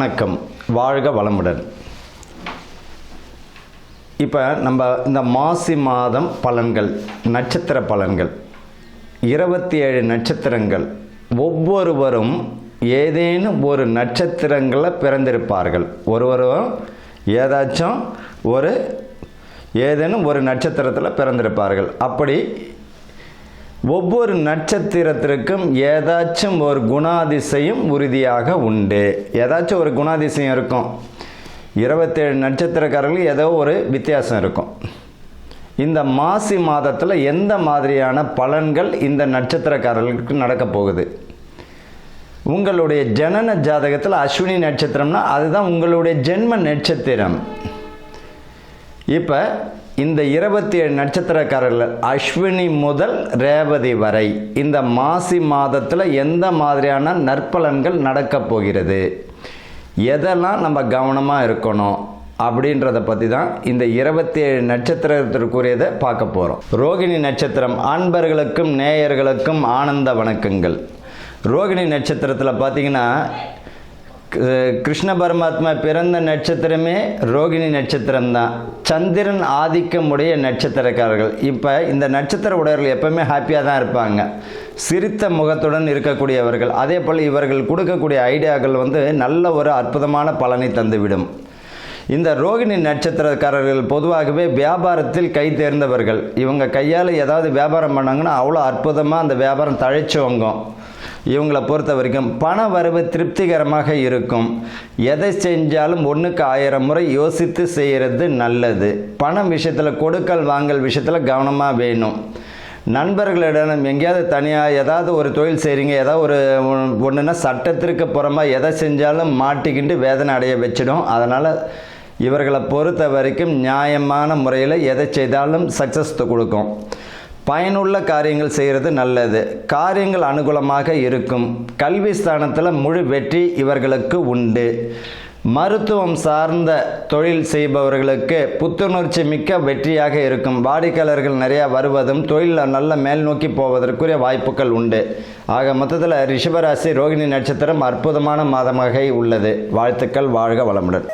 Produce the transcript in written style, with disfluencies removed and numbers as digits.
வணக்கம், வாழ்க வளமுடன். இப்போ நம்ம இந்த மாசி மாதம் பலன்கள், நட்சத்திர பலன்கள், 27 நட்சத்திரங்கள், ஒவ்வொருவரும் ஏதேனும் ஒரு நட்சத்திரங்களில் பிறந்திருப்பார்கள். ஒருவரும் ஏதேனும் ஒரு நட்சத்திரத்தில் பிறந்திருப்பார்கள். அப்படி ஒவ்வொரு நட்சத்திரத்திற்கும் ஏதாச்சும் ஒரு குணாதிசயம் உறுதியாக உண்டு. ஏதாச்சும் ஒரு குணாதிசயம் இருக்கும். 27 நட்சத்திரக்காரர்களுக்கு ஏதோ ஒரு வித்தியாசம் இருக்கும். இந்த மாசி மாதத்தில் எந்த மாதிரியான பலன்கள் இந்த நட்சத்திரக்காரர்களுக்கு நடக்க போகுது? உங்களுடைய ஜனன ஜாதகத்தில் அஸ்வினி நட்சத்திரம்னா அதுதான் உங்களுடைய ஜென்ம நட்சத்திரம். இப்போ இந்த 27 நட்சத்திரக்காரர்கள் அஸ்வினி முதல் ரேவதி வரை இந்த மாசி மாதத்தில் எந்த மாதிரியான நற்பலன்கள் நடக்கப் போகிறது, எதெல்லாம் நம்ம கவனமாக இருக்கணும் அப்படின்றத பற்றி தான் இந்த 27 நட்சத்திரத்திற்குரியதை பார்க்க போகிறோம். ரோகிணி நட்சத்திரம் அன்பர்களுக்கும் நேயர்களுக்கும் ஆனந்த வணக்கங்கள். ரோகிணி நட்சத்திரத்தில் பார்த்தீங்கன்னா கிருஷ்ண பரமாத்மா பிறந்த நட்சத்திரமே ரோகிணி நட்சத்திரம்தான். சந்திரன் ஆதிக்கமுடைய நட்சத்திரக்காரர்கள். இப்போ இந்த நட்சத்திர உடையவர்கள் எப்பவுமே ஹாப்பியாக தான் இருப்பாங்க, சிரித்த முகத்துடன் இருக்கக்கூடியவர்கள். அதே போல் இவர்கள் கொடுக்கக்கூடிய ஐடியாக்கள் நல்ல ஒரு அற்புதமான பலனை தந்துவிடும். இந்த ரோகிணி நட்சத்திரக்காரர்கள் பொதுவாகவே வியாபாரத்தில் கை தேர்ந்தவர்கள். இவங்க கையால் ஏதாவது வியாபாரம் பண்ணாங்கன்னா அவ்வளோ அற்புதமாக அந்த வியாபாரம் தழைச்சவங்கும். இவங்களை பொறுத்த வரைக்கும் பண வரவு திருப்திகரமாக இருக்கும். எதை செஞ்சாலும் 1க்கு 1000 முறை யோசித்து செய்கிறது நல்லது. பணம் விஷயத்தில், கொடுக்கல் வாங்கல் விஷயத்தில் கவனமாக வேணும். நண்பர்களிடம் எங்கேயாவது தனியாக ஏதாவது ஒரு தொழில் செய்கிறீங்க, ஏதாவது ஒன்றுனா சட்டத்திற்கு புறமாக எதை செஞ்சாலும் மாட்டிக்கிட்டு வேதனை அடைய வச்சிடும். அதனால் இவர்களை பொறுத்த வரைக்கும் நியாயமான முறையில் எதை செய்தாலும் சக்ஸஸ் கொடுக்கும். பயனுள்ள காரியங்கள் செய்கிறது நல்லது. காரியங்கள் அனுகூலமாக இருக்கும். கல்வி ஸ்தானத்தில் முழு வெற்றி இவர்களுக்கு உண்டு. மருத்துவம் சார்ந்த தொழில் செய்பவர்களுக்கு புத்துணர்ச்சி மிக்க வெற்றியாக இருக்கும். வாடிக்கையாளர்கள் நிறையா வருவதும் தொழிலில் நல்ல மேல் நோக்கி போவதற்குரிய வாய்ப்புகள் உண்டு. ஆக மொத்தத்தில் ரிஷபராசி ரோகிணி நட்சத்திரம் அற்புதமான மாதமாக உள்ளது. வாழ்த்துக்கள், வாழ்க வளமுடன்.